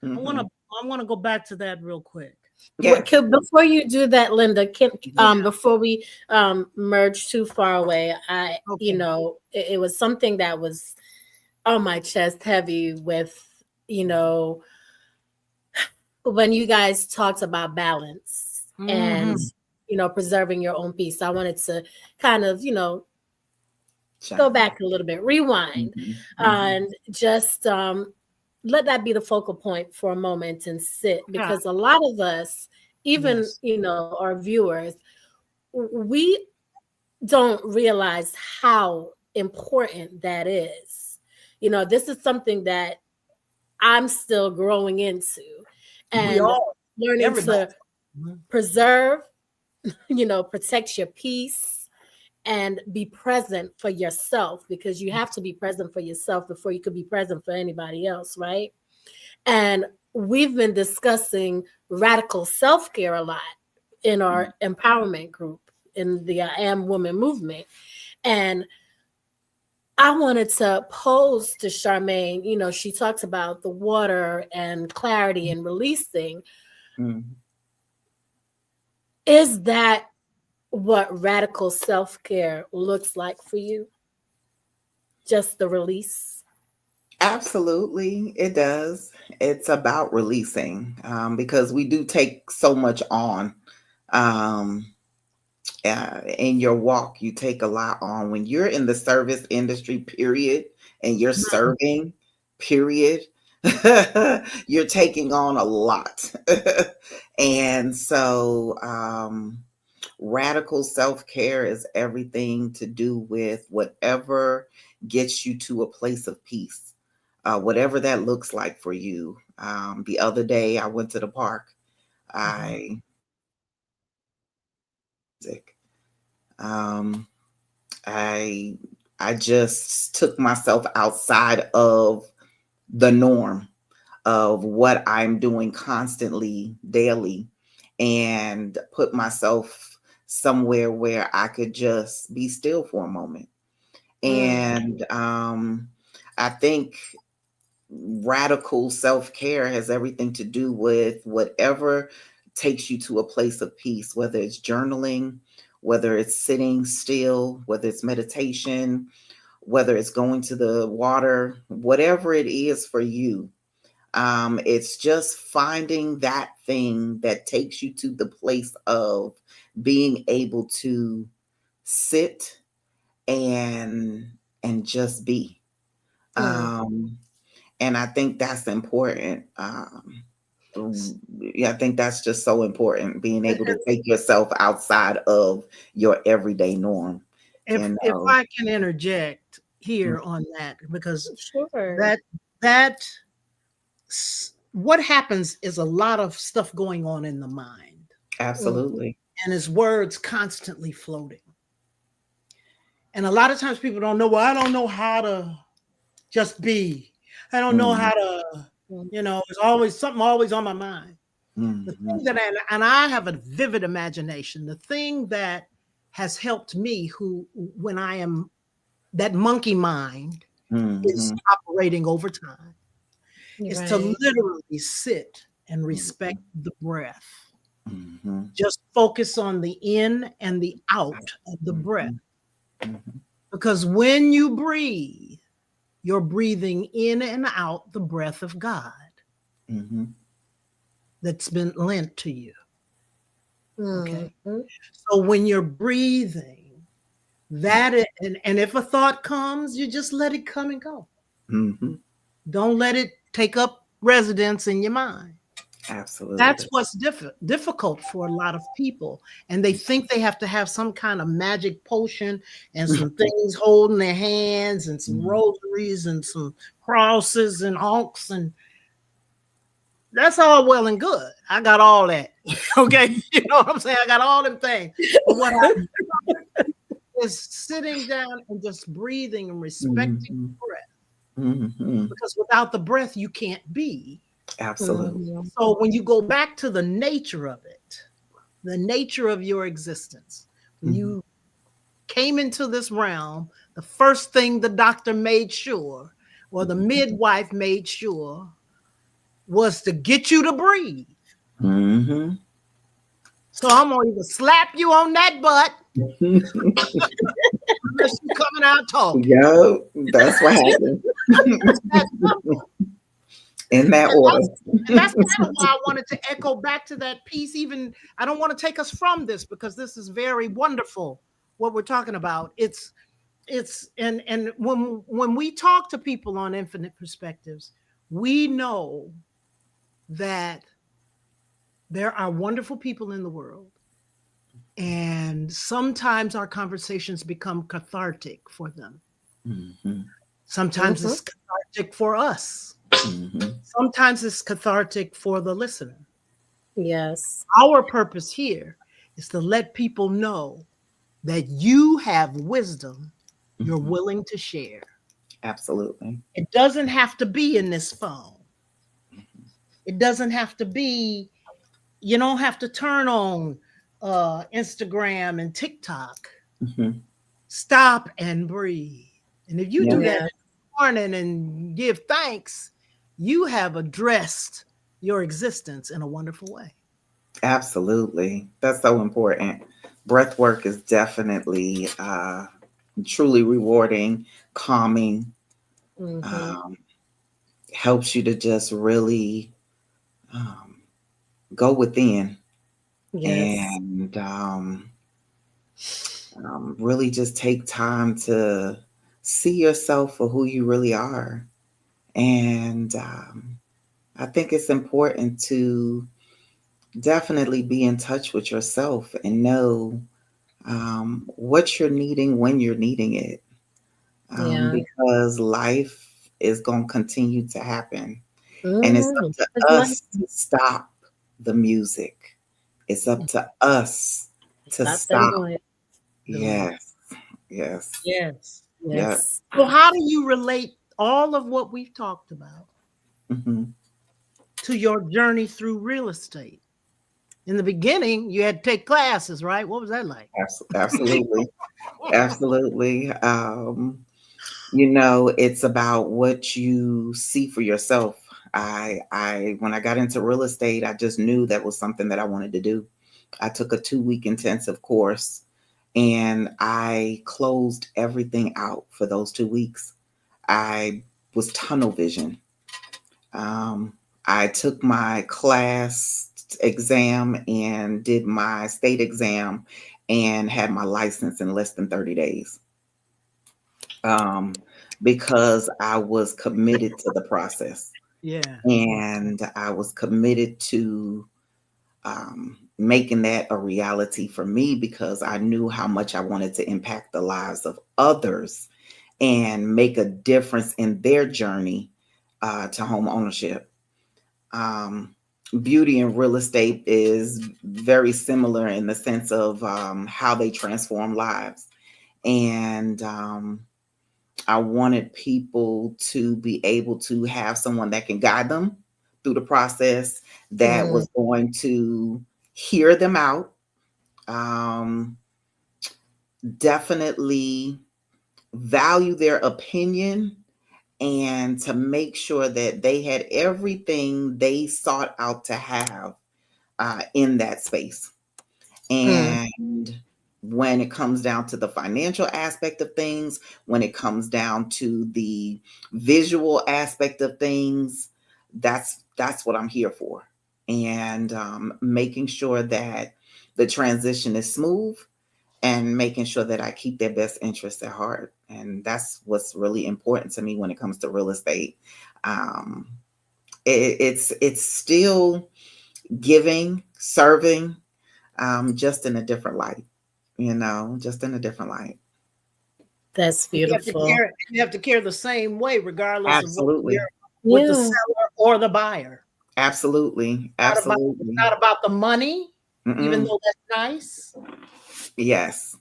Mhm. I want to go back to that real quick. Yeah. Before you do that, Linda, can Yeah. before we merge too far away, Okay. it was something that was on my chest heavy with, you know, when you guys talked about balance and, Hmm. preserving your own peace. I wanted to kind of, go Chime back a little bit, rewind, in. Mhm. and just let that be the focal point for a moment and sit, Yeah. because a lot of us, even, Yes. our viewers, we don't realize how important that is. This is something that I'm still growing into We and all, learning everybody. to Mhm. preserve, protect your peace and be present for yourself, because you have to be present for yourself before you could be present for anybody else, right? And we've been discussing radical self-care a lot in our empowerment group in the I Am Woman movement. And I wanted to pose to Charmaine, she talks about the water and clarity and releasing. Mhm. Is that what radical self-care looks like for you? Just the release? Absolutely, it does. It's about releasing because we do take so much on. Um, in your walk, you take a lot on. When you're in the service industry, period, and you're serving, period, you're taking on a lot. And so, radical self care is everything to do with whatever gets you to a place of peace, whatever that looks like for you. The other day, I went to the park. Mhm. I um, I I just took myself outside of the norm of what I'm doing constantly daily and put myself somewhere where I could just be still for a moment. Mm, And I think radical self-care has everything to do with whatever takes you to a place of peace, whether it's journaling, whether it's sitting still, whether it's meditation, whether it's going to the water, whatever it is for you. It's just finding that thing that takes you to the place of being able to sit and just be. mm. Um, and I think that's important. Yeah, I think that's just so important, being able to take yourself outside of your everyday norm, you If know. I can interject Mm, here on that, because Sure. that that what happens is a lot of stuff going on in the mind, Mhm. absolutely. and his words constantly floating. And a lot of times people don't know, well, I don't know how to just be. I don't know Mm, how to, Mm. it's always something always on my mind. The mhm, thing that, and I have a vivid imagination, the thing that has helped me, who, when I am, that monkey mind is mhm, operating over time, is to Right. literally sit and respect mhm, the breath. mhm, Just focus on the in and the out of the breath. mhm, mhm, Because when you breathe, you're breathing in and out the breath of God mhm, that's been lent to you. Okay. Mhm. So when you're breathing, and if a thought comes, you just let it come and go. mhm. Don't let it take up residence in your mind. That's Absolutely. what's difficult for a lot of people. And they think they have to have some kind of magic potion and some things holding their hands and some Mhm, rosaries and some crosses and honks, and that's all well and good. I got all that. Okay. You know what I'm saying? I got all them things. But what I is sitting down and just breathing and respecting mhm, the breath. mhm. Because without the breath, you can't be. Absolutely. Mhm. So when you go back to the nature of it, the nature of your existence, when Mhm, you came into this realm, the first thing the doctor made sure, or the midwife made sure, was to get you to breathe. Mm-hmm. So I'm gonna either slap you on that butt unless you're coming out talking. Yo, that's what happened. That's simple. In that order. And that's kind of why I wanted to echo back to that piece. Even I don't want to take us from this because this is very wonderful what we're talking about. It's and when we talk to people on infinite perspectives, we know that there are wonderful people in the world. And sometimes our conversations become cathartic for them. Mm-hmm. Sometimes it's cathartic for us. Mm-hmm. Sometimes it's cathartic for the listener. Yes. Our purpose here is to let people know that you have wisdom you're willing to share. Absolutely. It doesn't have to be in this phone. It doesn't have to be, you don't have to turn on Instagram and TikTok. Mm-hmm. Stop and breathe. And if you do that Yeah. this morning and give thanks, you have addressed your existence in a wonderful way. Absolutely. That's so important. Breath work is definitely truly rewarding, calming, Mhm. helps you to just really go within Yes. and really just take time to see yourself for who you really are. And I think it's important to definitely be in touch with yourself and know what you're needing when you're needing it. Yeah. Because life is going to continue to happen. And it's up Mhm. to It's life. us to stop the music. It's up to us to Stop them stop. doing it. Yes. Yes. Yes. Yeah. Yes. So how do you relate all of what we've talked about Hmm. to your journey through real estate? In the beginning, you had to take classes, right? What was that like? Absolutely. Absolutely. It's about what you see for yourself. When I got into real estate, I just knew that was something that I wanted to do. I took a 2-week intensive course and I closed everything out for those 2 weeks. I was tunnel vision. Um, I took my class exam and did my state exam and had my license in less than 30 days. Because I was committed to the process Yeah. and I was committed to making that a reality for me because I knew how much I wanted to impact the lives of others and make a difference in their journey to home ownership. Beauty and real estate is very similar in the sense of how they transform lives. And I wanted people to be able to have someone that can guide them through the process, that Mhm. was going to hear them out, um, definitely value their opinion, and to make sure that they had everything they sought out to have in that space. Mm. And when it comes down to the financial aspect of things, when it comes down to the visual aspect of things, that's what I'm here for. And making sure that the transition is smooth and making sure that I keep their best interests at heart. And that's what's really important to me when it comes to real estate. Um, it's still giving, serving, just in a different light, just in a different light. That's beautiful. You have to care the same way, regardless of whether Absolutely. you're with the Yeah. seller or the buyer. Absolutely. It's Absolutely. not about the money, even Mm-mm. though that's nice. Yes.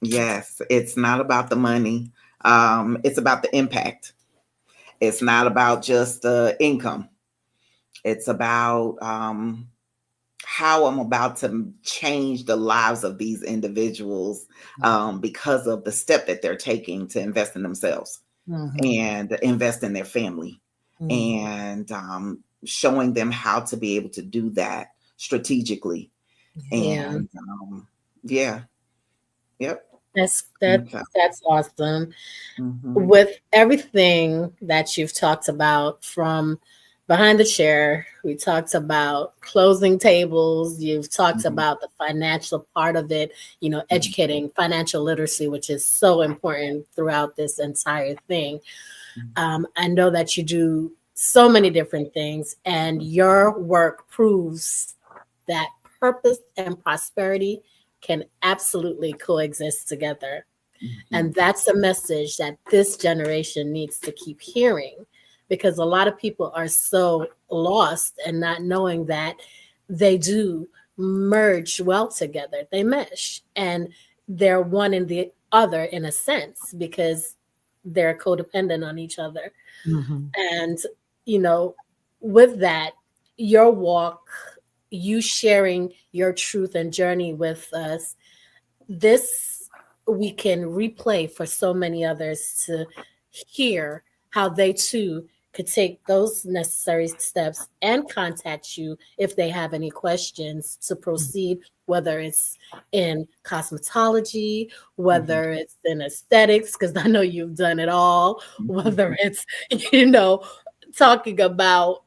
Yes. It's not about the money. It's about the impact. It's not about just the income. It's about how I'm about to change the lives of these individuals because of the step that they're taking to invest in themselves Mhm. and invest in their family. Mhm. And showing them how to be able to do that strategically. Yeah. And yeah, yep. That's Okay. that's awesome. Mhm. With everything that you've talked about, from behind the chair, we talked about closing tables, you've talked Mhm. about the financial part of it, Mhm. educating financial literacy, which is so important throughout this entire thing. I know that you do so many different things, and your work proves that purpose and prosperity can absolutely coexist together. Mhm. And that's a message that this generation needs to keep hearing, because a lot of people are so lost and not knowing that they do merge well together. They mesh and they're one in the other in a sense, because they're codependent on each other. Mhm. And, you know, with that, your walk, you sharing your truth and journey with us, this we can replay for so many others to hear how they too could take those necessary steps and contact you if they have any questions to proceed, whether it's in cosmetology, Mhm. whether it's in aesthetics, because I know you've done it all, whether Mhm. it's, you know, talking about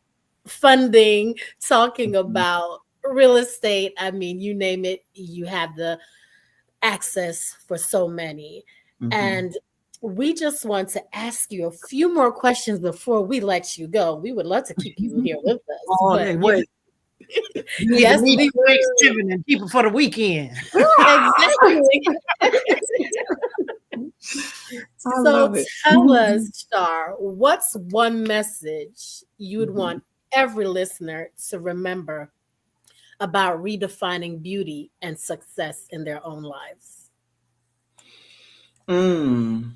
funding, talking Mhm. about real estate. I mean, you name it, you have the access for so many. Mhm. And we just want to ask you a few more questions before we let you go. We would love to keep you here with us, All day. but Wait, you need to yes, leave we for would. Thanksgiving and keep it for the weekend. Exactly. I So love it. tell us, Star, what's one message you would Mhm. want every listener to remember about redefining beauty and success in their own lives? Mm.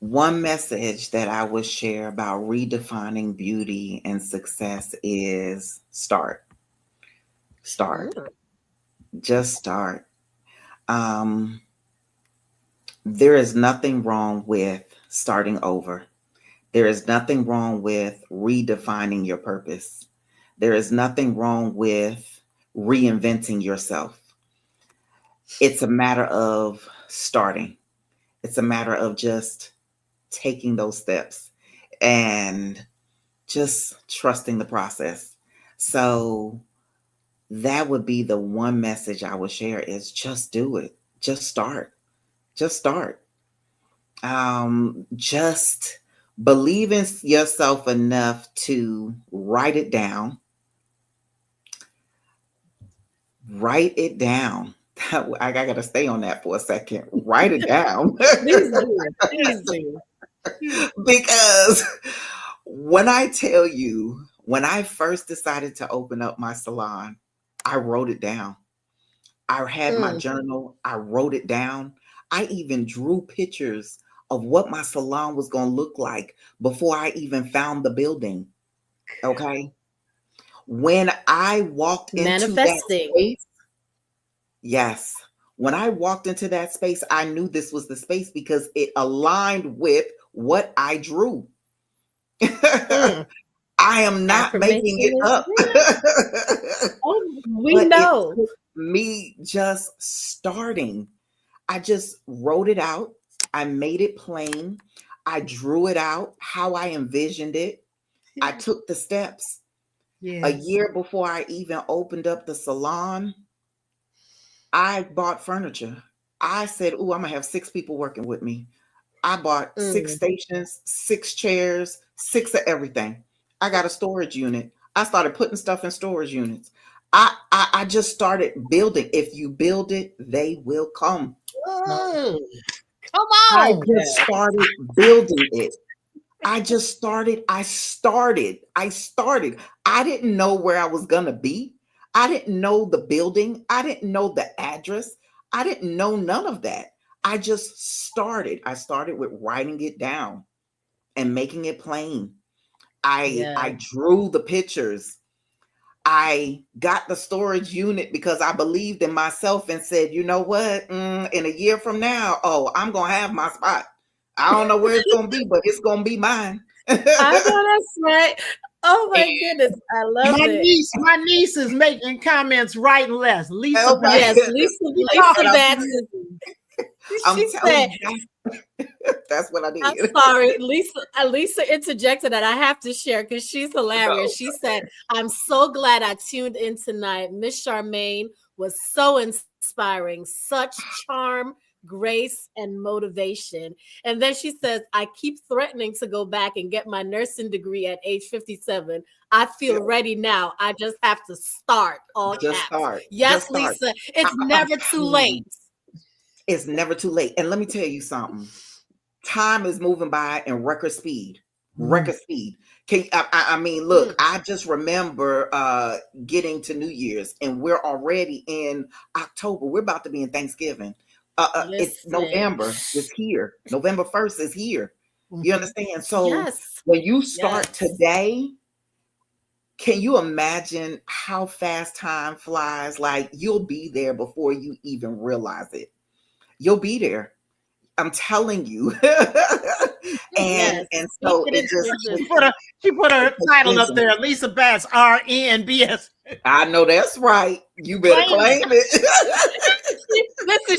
One message that I would share about redefining beauty and success is start. Start. Mm, Just start. Um, there is nothing wrong with starting over. There is nothing wrong with redefining your purpose. There is nothing wrong with reinventing yourself. It's a matter of starting. It's a matter of just taking those steps and just trusting the process. So that would be the one message I would share is just do it. Just start. Just start. Just believe in yourself enough to write it down. Write it down. I got to stay on that for a second. Write it down. please do. Please do. Because when I tell you, when I first decided to open up my salon, I wrote it down. I had my Mm, journal, I wrote it down. I even drew pictures of what my salon was going to look like before I even found the building. Okay. When I walked into that manifesting. space, yes, when I walked into that space, I knew this was the space because it aligned with what I drew. Mm, I am not making affirmation it is up. real. Oh, we But it know. took me just starting. I just wrote it out. I made it plain. I drew it out how I envisioned it. I took the steps. A Yes. year before I even opened up the salon, I bought furniture. I said, "Ooh, I'm gonna have 6 people working with me." I bought 6 Mm, stations, 6 chairs, 6 of everything. I got a storage unit. I started putting stuff in storage units. I just started building. If you build it, they will come. Oh, come I on. just started building it. I started. I didn't know where I was going to be. I didn't know the building. I didn't know the address. I didn't know none of that. I just started. I started with writing it down and making it plain. I yes. drew the pictures. I got the storage unit because I believed in myself and said, you know what? In a year from now, oh, I'm going to have my spot. I don't know where it's going to be, but it's going to be mine. I know that's right. Oh my And goodness, I love it. my niece is making comments right and left. Lisa Oh my Bass. Yes, goodness. Lisa And Betts. I'm She telling said, you, that's what I I'm did. sorry, Lisa interjected that I have to share because she's hilarious. No. She said, "I'm so glad I tuned in tonight. Miss Charmaine was so inspiring, such charm, grace, and motivation." And then she says, "I keep threatening to go back and get my nursing degree at age 57. I feel ready now. I just have to start." All Just caps. start. Yes, Just start. Lisa. It's I'm never too telling late. you, it's never too late. And let me tell you something. Time is moving by in record speed. Mm. Record speed. I mean, Mm, look, I just remember getting to New Year's, and we're already in October. We're about to be in Thanksgiving. It's listen. November. It's here. November 1st is here. You Mhm. understand? So Yes. when you Yes. start today, can you imagine how fast time flies? Like you'll be there before you even realize it. You'll be there. I'm telling you. and Yes. and Speak so it it into just existence. She put her it takes title up vision. there, Lisa Bass, RNBS. I know that's right. You better Claim it. claim it. Listen,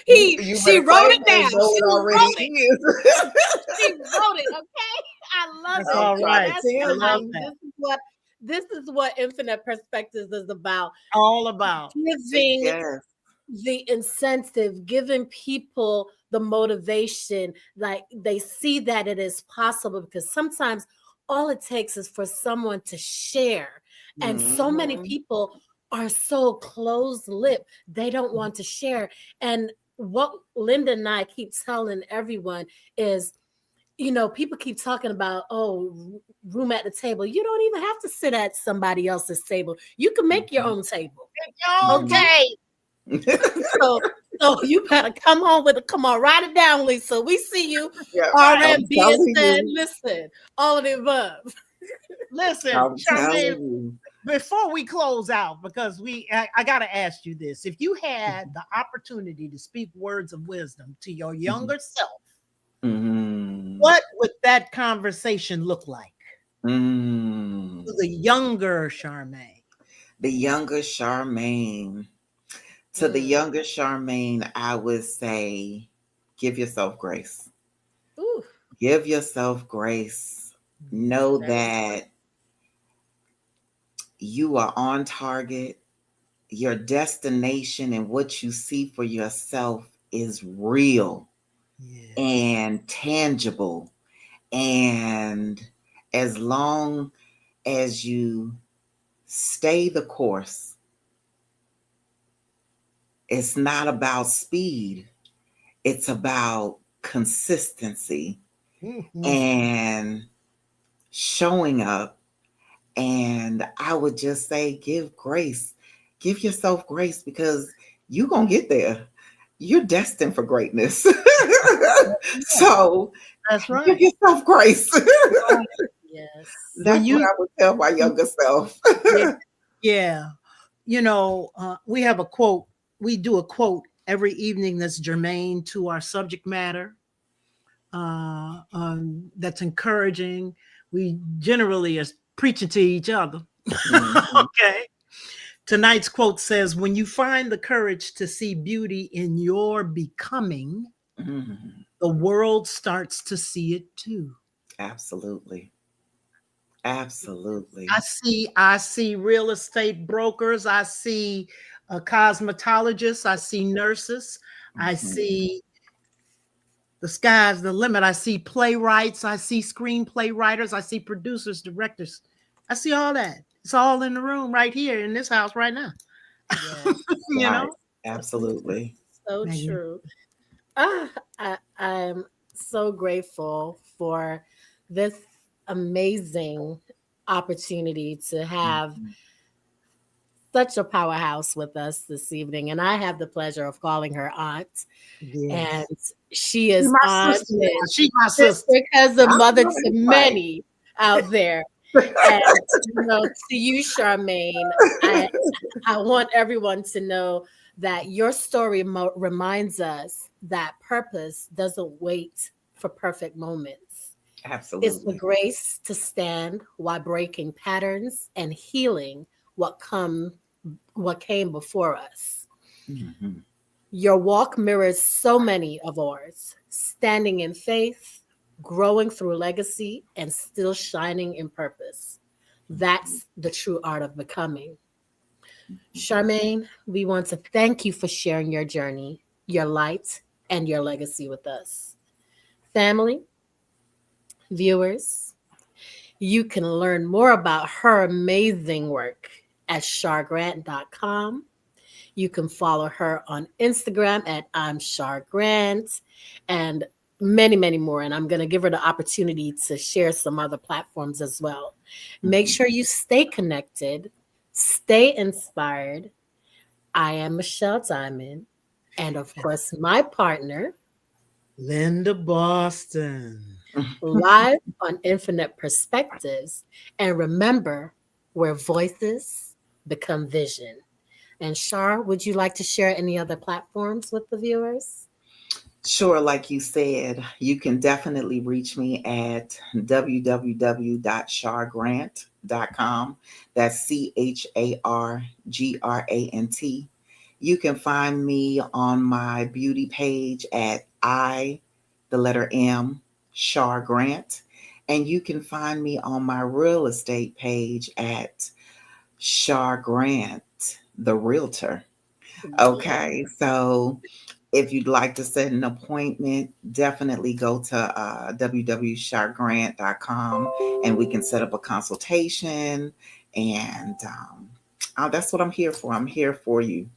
You she better wrote claim it it down. as though She it already wrote it. is. She wrote it. Okay. I love That's it. I'm all trying right. to That's I tell love right. you. that. This is what Infinite Perspectives is about. All about. Giving Yes. the incentive, giving people the motivation, like they see that it is possible because sometimes all it takes is for someone to share. And so many Mhm. people are so closed-lipped, they don't want to share. And what Linda and I keep telling everyone is, people keep talking about, oh, room at the table. You don't even have to sit at somebody else's table. You can make your Mhm. own table. Okay. Okay. So, so you better come on, write it down, Lisa. We see you. Yeah, Right. I'm R&B telling said, you. listen, all of the above. Listen, I'm Charmaine, telling you. before we close out, because I got to ask you this. If you had the opportunity to speak words of wisdom to your Mhm. younger self, Mhm. what would that conversation look like to Mm. the younger Charmaine? The younger Charmaine. To the Mm. younger Charmaine, I would say, give yourself grace. Ooh, Give yourself grace. Know very true. that you are on target. Your destination and what you see for yourself is real Yes. and tangible. And as long as you stay the course, it's not about speed, it's about consistency Mhm. and showing up. And I would just say, give grace, give yourself grace because you're going to get there. You're destined for greatness. Yeah, So that's give right. yourself grace. Right. Yes. When That's what you, I would tell my younger self. yeah, yeah, we have a quote. We do a quote every evening that's germane to our subject matter. That's encouraging. We generally are preaching to each other. Mhm, Okay. Tonight's quote says, "When you find the courage to see beauty in your becoming, mhm. the world starts to see it too." Absolutely. I Absolutely. see, I see real estate brokers, I see cosmetologists, I see nurses, I Mhm. see the sky's the limit. I see playwrights, I see screenplay writers, I see producers, directors. I see all that. It's all in the room right here in this house right now. Yes. you Right. know? Absolutely. So Magni- true. I'm so grateful for this amazing opportunity to have Mhm. such a powerhouse with us this evening. And I have the pleasure of calling her aunt. And Yes. she She is my aunt sister now. and She my sister. sister, cousin, I mother know to that's right. many out there. And to you, Charmaine, I want everyone to know that your story reminds us that purpose doesn't wait for perfect moments. It's the Absolutely. grace to stand while breaking patterns and healing what came before us. Mhm. Your walk mirrors so many of ours, standing in faith, growing through legacy, and still shining in purpose. That's the true art of becoming. Charmaine, we want to thank you for sharing your journey, your light, and your legacy with us. Family, viewers, you can learn more about her amazing work at chargrant.com. You can follow her on Instagram at I'm Char Grant and many, many more. And I'm going to give her the opportunity to share some other platforms as well. Make Mhm. sure you stay connected, stay inspired. I am Michelle Diamond. And of course, my partner, Linda Boston. live on Infinite Perspectives. And remember, where voices become vision. And Shar, would you like to share any other platforms with the viewers? Sure, like you said, you can definitely reach me at www.chargrant.com. That's CHARGRANT. You can find me on my beauty page at the letter M, Char Grant. And you can find me on my real estate page at Char Grant, the realtor. Yeah. Okay, so if you'd like to set an appointment, definitely go to www.shargrant.com and we can set up a consultation. And that's what I'm here for. I'm here for you.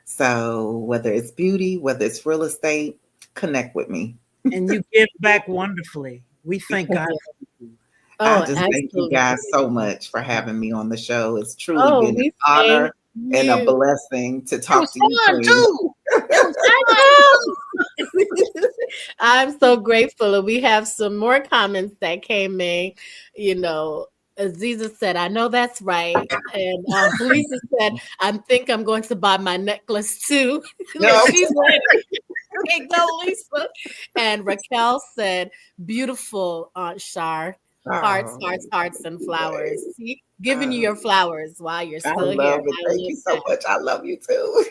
So whether it's beauty, whether it's real estate, connect with me. And you give back wonderfully. We thank God for you. I Oh, just thank you absolutely. guys so much for having me on the show. It's truly Oh, been an we thank honor and a you. blessing to It was talk to you, fun Queen. too. It was I fun too. know. I'm so grateful. And we have some more comments that came in. You know, Aziza said, I know that's right. And Lisa said, I think I'm going to buy my necklace too. Look, No. she's ready. Okay, go, Lisa. And Raquel said, beautiful, Aunt Shar. Hearts, Oh, hearts, hearts, and flowers. yay. See, giving you your flowers while you're I still here. love it. I Thank love you so that. much. I love you too.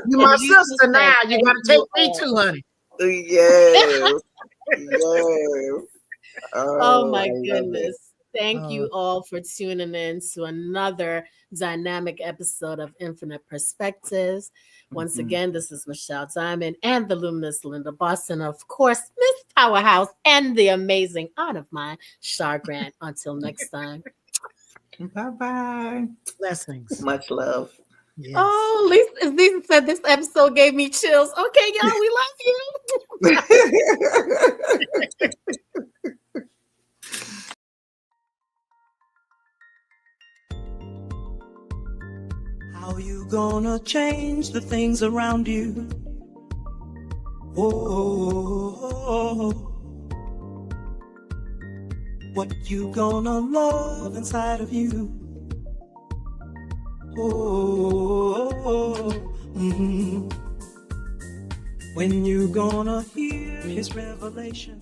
You And my Lisa sister said, now. You thank gotta take you me all. too, honey. Yes. Yes. Oh Oh, my I love it. goodness. Thank Oh, you all for tuning in to another dynamic episode of Infinite Perspectives. Once Mhm. again, this is Michelle Diamond and the luminous Linda Boston, of course, Miss Powerhouse, and the amazing aunt of mine, Char Grant. Until next time. Bye-bye. blessings. Much love. Yes. Oh, Lisa said this episode gave me chills. Okay, y'all, we love you. How you gonna change the things around you? Oh, what you gonna love inside of you? Oh, mhm. When you gonna hear his revelation?